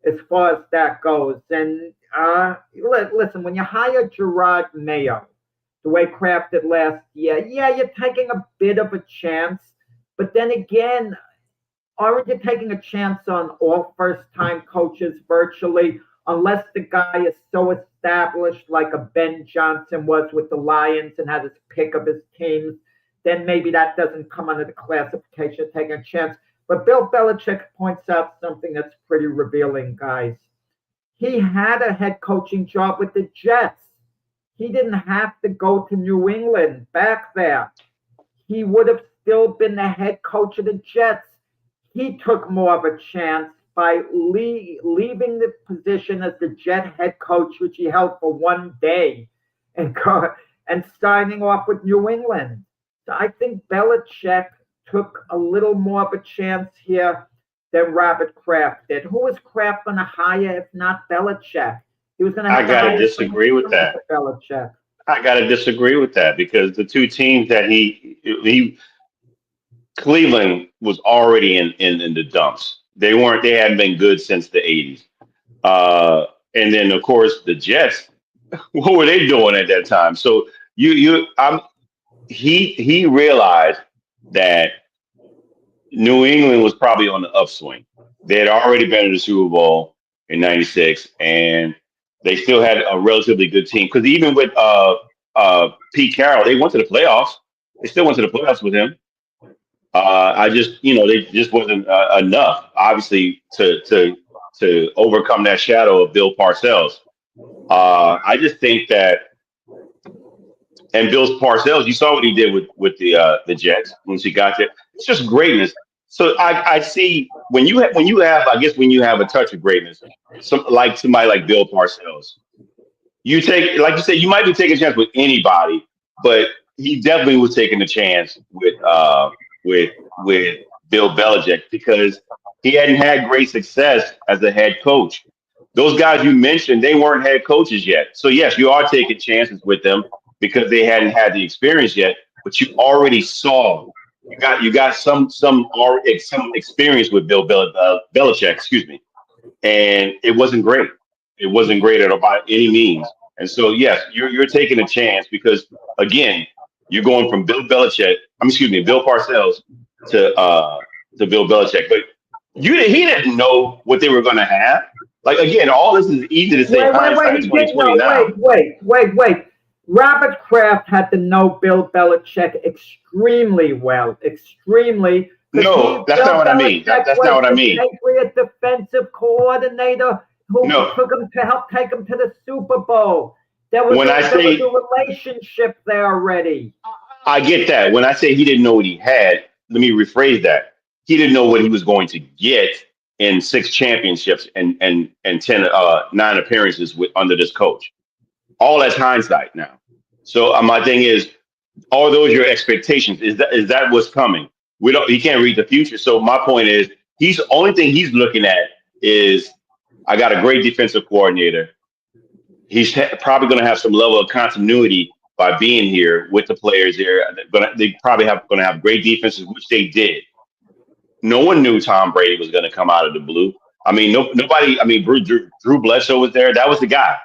as far as that goes. And listen, when you hire Gerard Mayo, the way Kraft did last year, yeah, you're taking a bit of a chance. But then again, aren't you taking a chance on all first-time coaches virtually, unless the guy is so established like a Ben Johnson was with the Lions and had his pick of his teams? Then maybe that doesn't come under the classification of taking a chance. But Bill Belichick points out something that's pretty revealing, guys. He had a head coaching job with the Jets. He didn't have to go to New England back there. He would have still been the head coach of the Jets. He took more of a chance by leaving the position as the Jet head coach, which he held for 1 day, and signing off with New England. So I think Belichick took a little more of a chance here than Robert Kraft did. Who was Kraft going to hire if not Belichick? He was going to. I gotta disagree with that. Belichick. I gotta disagree with that because the 2 teams that he Cleveland was already in the dumps. They hadn't been good since the 80s. And then of course the Jets, what were they doing at that time? So he realized that New England was probably on the upswing. They had already been in the Super Bowl in '96, and they still had a relatively good team. Because even with Pete Carroll, they went to the playoffs. They still went to the playoffs with him. They just wasn't enough, obviously, to overcome that shadow of Bill Parcells. I just think that, and Bill Parcells, you saw what he did with the Jets once he got there. It's just greatness. So I see when you have a touch of greatness, somebody like Bill Parcells, you take, like you said, you might be taking a chance with anybody, but he definitely was taking a chance with Bill Belichick because he hadn't had great success as a head coach. Those guys you mentioned, they weren't head coaches yet. So yes, you are taking chances with them because they hadn't had the experience yet, but you already saw you got some experience with Bill Belichick, excuse me, and it wasn't great. It wasn't great by any means. And so yes, you're taking a chance because again, you're going from Bill Parcells to to Bill Belichick. But he didn't know what they were going to have. Like, again, all this is easy to say. Hindsight 2020 now. Wait. Robert Kraft had to know Bill Belichick extremely well. Extremely. No, that's not what I mean. That's not what I mean. A defensive coordinator who took him to help take him to the Super Bowl. There was a relationship there already. I get that. When I say he didn't know what he had, let me rephrase that. He didn't know what he was going to get in 6 championships and 9 appearances under this coach. All that's hindsight now. So my thing is, are those your expectations? Is that what's coming? He can't read the future. So my point is, only thing he's looking at is, I got a great defensive coordinator. He's probably going to have some level of continuity by being here with the players here. They probably going to have great defenses, which they did. No one knew Tom Brady was going to come out of the blue. I mean, nobody. I mean, Drew Bledsoe was there. That was the guy.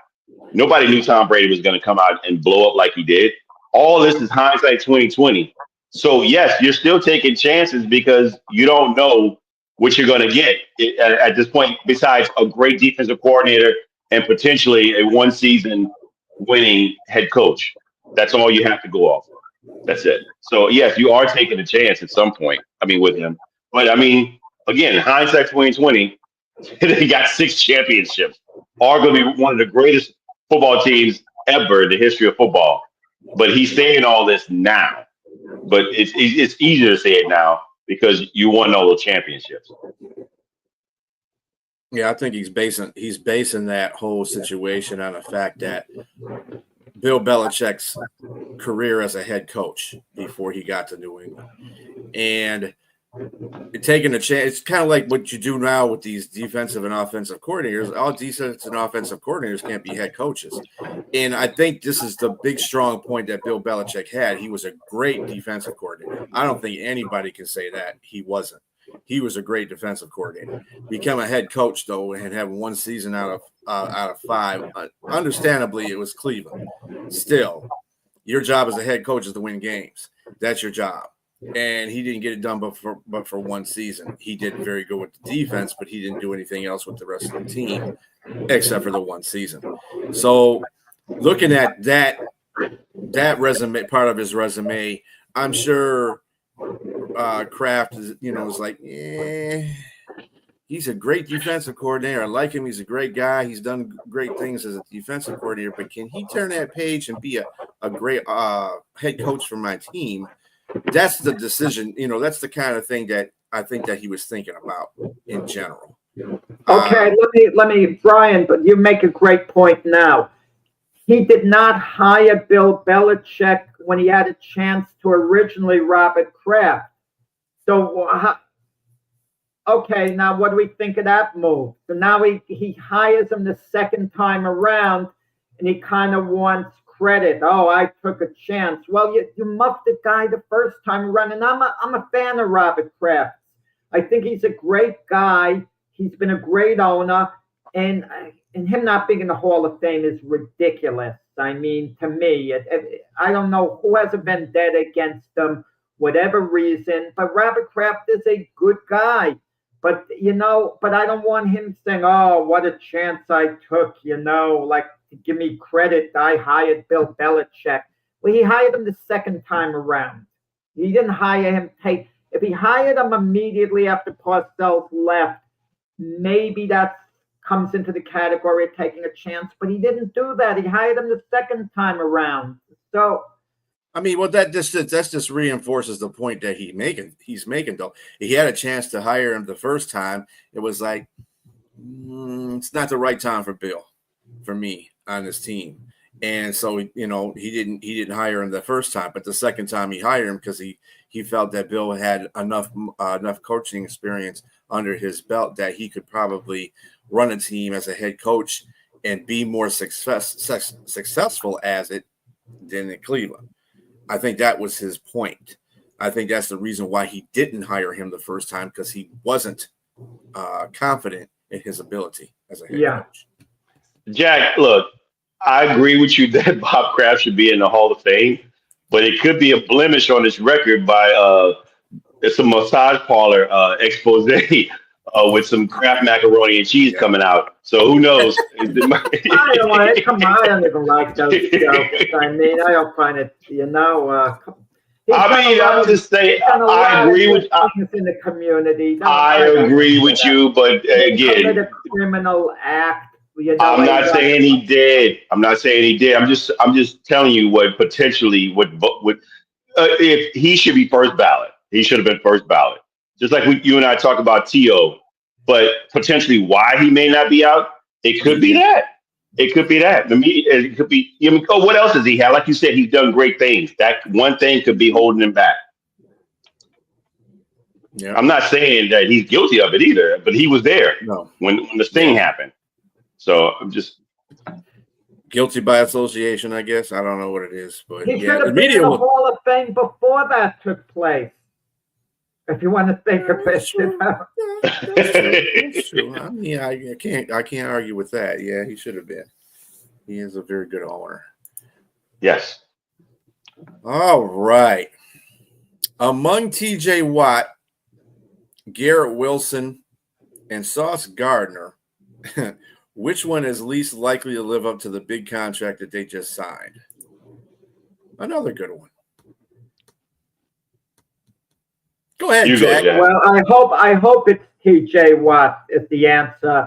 Nobody knew Tom Brady was going to come out and blow up like he did. All this is hindsight 2020. So yes, you're still taking chances because you don't know what you're going to get at this point. Besides a great defensive coordinator and potentially a 1-season winning head coach, that's all you have to go off of. That's it. So yes, you are taking a chance at some point. I mean, with him. But I mean, again, hindsight 2020, they got 6 championships, arguably one of the greatest football teams ever in the history of football. But he's saying all this now. But it's easier to say it now because you won all those championships. Yeah, I think he's basing that whole situation on the fact that Bill Belichick's career as a head coach before he got to New England. And taking a chance, it's kind of like what you do now with these defensive and offensive coordinators. All defensive and offensive coordinators can't be head coaches. And I think this is the big strong point that Bill Belichick had. He was a great defensive coordinator. I don't think anybody can say that he wasn't. He was a great defensive coordinator. Become a head coach, though, and have 1 season out of 5. Understandably, it was Cleveland. Still, your job as a head coach is to win games. That's your job. And he didn't get it done but for 1 season. He did very good with the defense, but he didn't do anything else with the rest of the team except for the 1 season. So looking at that resume, part of his resume, I'm sure Kraft is like, he's a great defensive coordinator. I like him. He's a great guy. He's done great things as a defensive coordinator, but can he turn that page and be a great head coach for my team? That's the decision. That's the kind of thing that I think that he was thinking about in general. Okay, let me, Brian, but you make a great point now. He did not hire Bill Belichick when he had a chance to originally Robert Kraft. So, okay, now what do we think of that move? So now he hires him the second time around, and he kind of wants credit. Oh, I took a chance. Well, you muffed the guy the first time around, and I'm a fan of Robert Kraft. I think he's a great guy. He's been a great owner, and him not being in the Hall of Fame is ridiculous. I mean, to me, I don't know who has a vendetta against him, whatever reason, but Robert Kraft is a good guy. But I don't want him saying, oh, what a chance I took, like, to give me credit. I hired Bill Belichick. Well, he hired him the second time around. He didn't hire him. If he hired him immediately after Parcells left, maybe that comes into the category of taking a chance, but he didn't do that. He hired him the second time around. So, I mean, well, that just reinforces the point that he's making, though. He had a chance to hire him the first time. It was like, it's not the right time for me on this team. And so, he didn't hire him the first time, but the second time he hired him because he felt that Bill had enough coaching experience under his belt that he could probably run a team as a head coach and be more successful as it than in Cleveland. I think that was his point. I think that's the reason why he didn't hire him the first time, because he wasn't confident in his ability as a head coach. Jack, look, I agree with you that Bob Kraft should be in the Hall of Fame, but it could be a blemish on his record by it's a massage parlor expose with some Kraft macaroni and cheese coming out. So who knows? I don't want to come on. I don't even like those jokes. I mean, I don't find it, I'm just saying, I agree with things in the community. I agree with you, but again, a criminal act. I'm not saying he did. I'm not saying he did. I'm just telling you what potentially would if he should be first ballot. He should have been first ballot. Just like you and I talk about T.O., but potentially why he may not be out. It could be that. It could be that. The media. It could be. What else does he have? Like you said, he's done great things. That one thing could be holding him back. Yeah. I'm not saying that he's guilty of it either, but he was there when the thing happened. So I'm just guilty by association, I guess. I don't know what it is, but he should have been in the Hall of Fame before that took place. If you want to think of it, That's true. I mean, I can't argue with that. Yeah, he should have been. He is a very good owner. Yes. All right. Among T.J. Watt, Garrett Wilson, and Sauce Gardner, which one is least likely to live up to the big contract that they just signed? Another good one. Go ahead, Jack. Well, I hope it's T.J. Watt is the answer,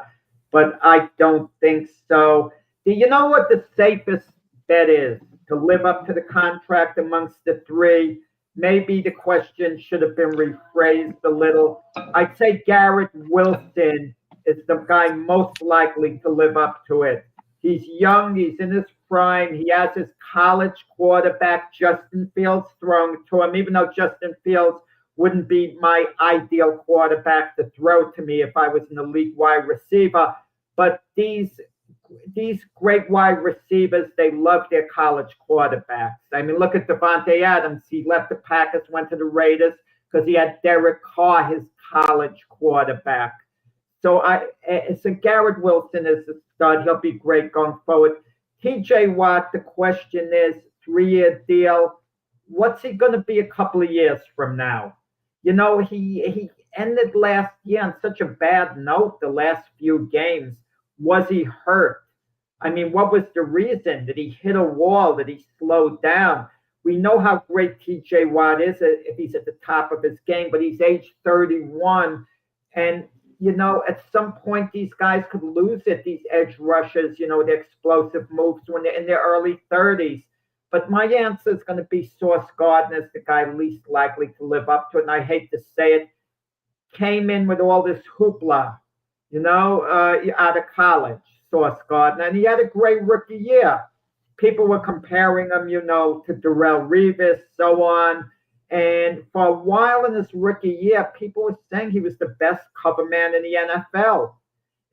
but I don't think so. Do you know what the safest bet is to live up to the contract amongst the three? Maybe the question should have been rephrased a little. I'd say Garrett Wilson is the guy most likely to live up to it. He's young. He's in his prime. He has his college quarterback, Justin Fields, throwing to him, even though Justin Fields wouldn't be my ideal quarterback to throw to me if I was an elite wide receiver. But these great wide receivers, they love their college quarterbacks. I mean, look at Devontae Adams. He left the Packers, went to the Raiders because he had Derek Carr, his college quarterback. So Garrett Wilson is a stud. He'll be great going forward. T.J. Watt, the question is, 3-year deal. What's he going to be a couple of years from now? He ended last year on such a bad note, the last few games. Was he hurt? I mean, what was the reason? Did he hit a wall? Did he slow down? We know how great T.J. Watt is if he's at the top of his game, but he's age 31. And, at some point, these guys could lose it, these edge rushers, the explosive moves when they're in their early 30s. But my answer is going to be Sauce Gardner is the guy least likely to live up to it. And I hate to say it, came in with all this hoopla, out of college, Sauce Gardner. And he had a great rookie year. People were comparing him, to Darrelle Revis, so on. And for a while in his rookie year, people were saying he was the best cover man in the NFL.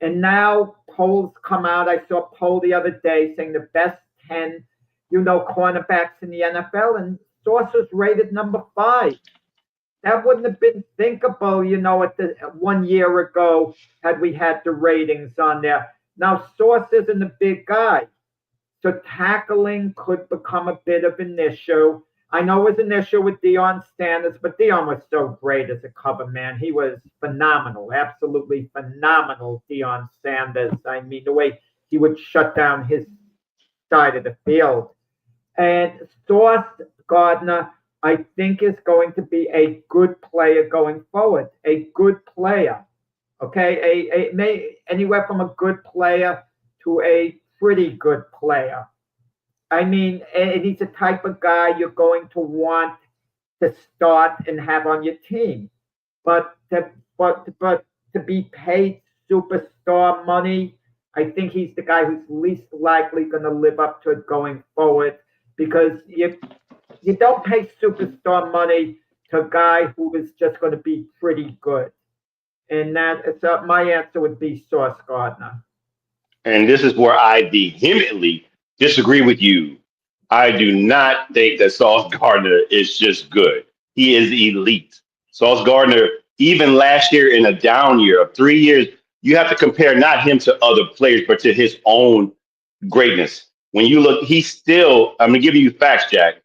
And now polls come out. I saw a poll the other day saying the best 10 cornerbacks in the NFL, and Sauce was rated number 5. That wouldn't have been thinkable, at the 1 year ago had we had the ratings on there. Now, Sauce isn't a big guy, so tackling could become a bit of an issue. I know it was an issue with Deion Sanders, but Deion was so great as a cover man. He was phenomenal, absolutely phenomenal, Deion Sanders. I mean, the way he would shut down his side of the field. And Sauce Gardner, I think, is going to be a good player going forward. A good player, okay? Anywhere from a good player to a pretty good player. I mean, and he's the type of guy you're going to want to start and have on your team. But to be paid superstar money, I think he's the guy who's least likely going to live up to it going forward, because you don't pay superstar money to a guy who is just going to be pretty good. And my answer would be Sauce Gardner. And this is where I vehemently disagree with you. I do not think that Sauce Gardner is just good. He is elite. Sauce Gardner, even last year in a down year of 3 years, you have to compare not him to other players, but to his own greatness. When you look, he's still, I'm going to give you facts, Jack.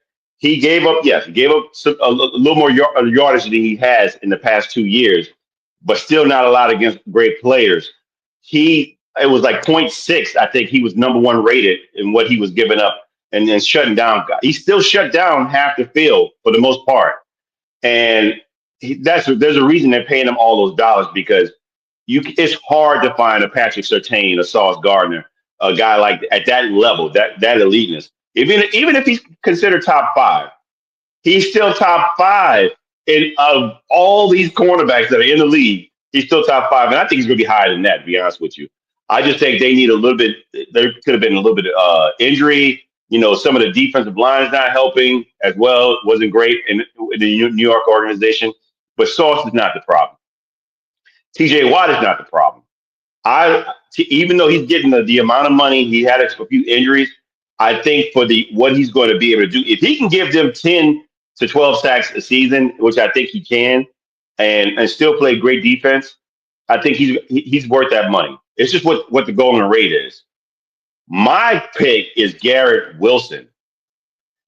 he gave up. Yes, he gave up a little more yardage than he has in the past 2 years, but still not a lot against great players. It was like .6. I think he was number one rated in what he was giving up and then shutting down. He still shut down half the field for the most part, and there's a reason they're paying him all those dollars because it's hard to find a Patrick Surtain, a Sauce Gardner, a guy like at that level, that eliteness. Even if he's considered top five, he's still top five of all these cornerbacks that are in the league. He's still top five, and I think he's going to be higher than that. To be honest with you, I just think they need a little bit. There could have been a little bit of injury. Some of the defensive line is not helping as well. It wasn't great in the New York organization, but Sauce is not the problem. TJ Watt is not the problem. Even though he's getting the amount of money, he had a few injuries. I think for what he's going to be able to do, if he can give them 10 to 12 sacks a season, which I think he can, and still play great defense, I think he's worth that money. It's just what the going rate is. My pick is Garrett Wilson,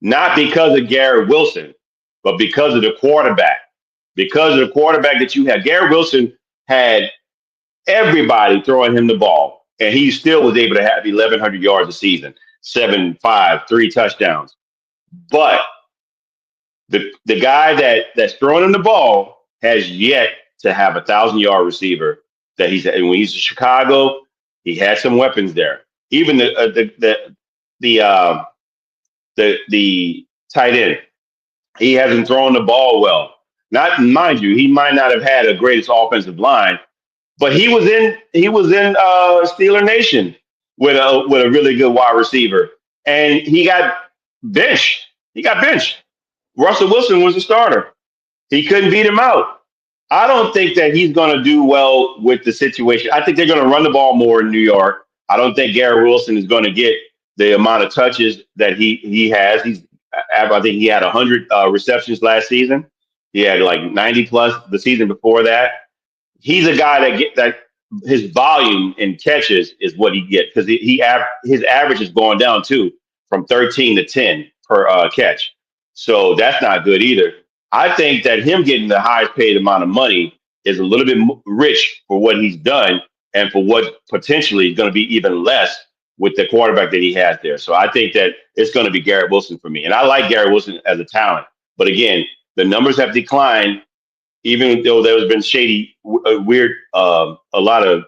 not because of Garrett Wilson, but because of the quarterback. Because of the quarterback that you have, Garrett Wilson had everybody throwing him the ball, and he still was able to have 1,100 yards a season. 7-5, 3 touchdowns. But the guy that's throwing him the ball has yet to have 1,000-yard receiver that and when he's in Chicago, he had some weapons there. Even the tight end, he hasn't thrown the ball well. Not mind you, he might not have had a greatest offensive line, but he was in Steeler Nation with a really good wide receiver, and he got benched. Russell Wilson was the starter. He couldn't beat him out. I don't think that he's going to do well with the situation. I think they're going to run the ball more in New York. I don't think Garrett Wilson is going to get the amount of touches that he has. I think he had 100 receptions last season. He had like 90 plus the season before that. He's a guy that his volume in catches is what he gets because his average is going down too from 13 to 10 per catch. So that's not good either. I think that him getting the highest paid amount of money is a little bit rich for what he's done and for what potentially is going to be even less with the quarterback that he has there. So I think that it's going to be Garrett Wilson for me. And I like Garrett Wilson as a talent. But again, the numbers have declined. Even though there's been weird, a lot of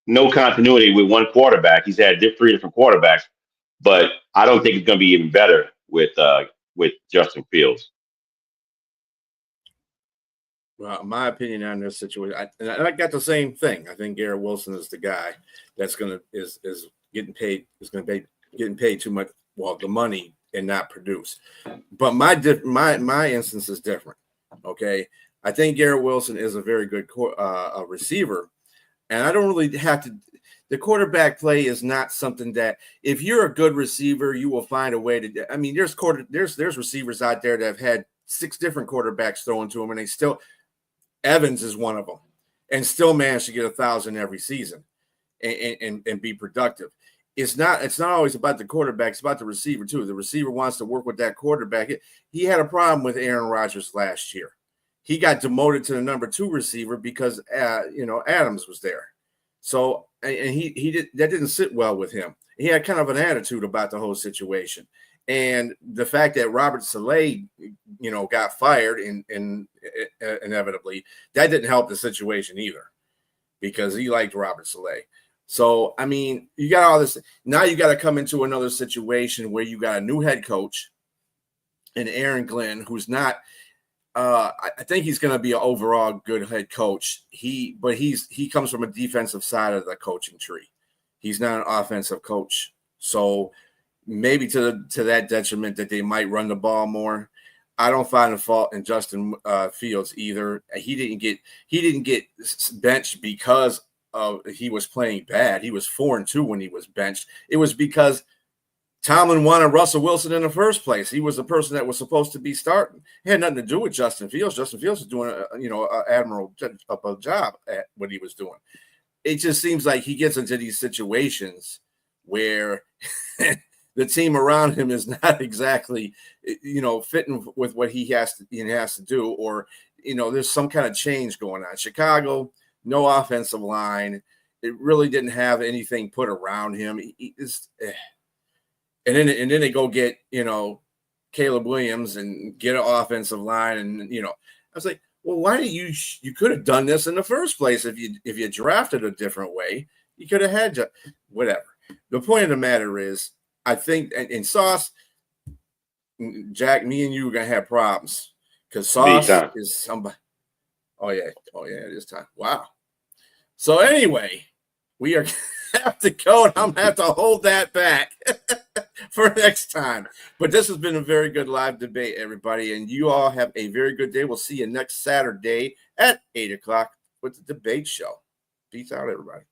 no continuity with one quarterback. He's had 3 different quarterbacks, but I don't think it's going to be even better with Justin Fields. Well, my opinion on this situation, I got the same thing. I think Garrett Wilson is the guy that's is getting paid getting paid too much, the money and not produce. But my instance is different. Okay. I think Garrett Wilson is a very good receiver, and I don't really have to. The quarterback play is not something that if you're a good receiver, you will find a way to. I mean, there's receivers out there that have had 6 different quarterbacks thrown to them, and they still. Evans is one of them, and still managed to get 1,000 every season, and be productive. It's not always about the quarterback; it's about the receiver too. The receiver wants to work with that quarterback. He had a problem with Aaron Rodgers last year. He got demoted to the number 2 receiver because Adams was there. So and that didn't sit well with him. He had kind of an attitude about the whole situation. And the fact that Robert Saleh, got fired and inevitably, that didn't help the situation either because he liked Robert Saleh. So, I mean, you got all this. Now you got to come into another situation where you got a new head coach and Aaron Glenn, who's not I think he's going to be an overall good head coach. He comes from a defensive side of the coaching tree. He's not an offensive coach. So maybe to that detriment that they might run the ball more. I don't find a fault in Justin Fields either. He didn't get benched because he was playing bad. He was 4-2 when he was benched. It was because Tomlin wanted Russell Wilson in the first place. He was the person that was supposed to be starting. It had nothing to do with Justin Fields. Justin Fields was doing an admirable job at what he was doing. It just seems like he gets into these situations where the team around him is not exactly, fitting with what he has to do, or, there's some kind of change going on. Chicago, no offensive line. It really didn't have anything put around him. And then they go get, Caleb Williams and get an offensive line. And, I was like, well, why did you could have done this in the first place if you drafted a different way. You could have had whatever. The point of the matter is, I think in Sauce, Jack, me and you are gonna have problems because Sauce is somebody. Oh yeah, it is time. Wow. So anyway, we are gonna have to go, and I'm gonna have to hold that back for next time. But this has been a very good live debate, everybody, and you all have a very good day. We'll see you next Saturday at 8:00 with the debate show. Peace out, everybody.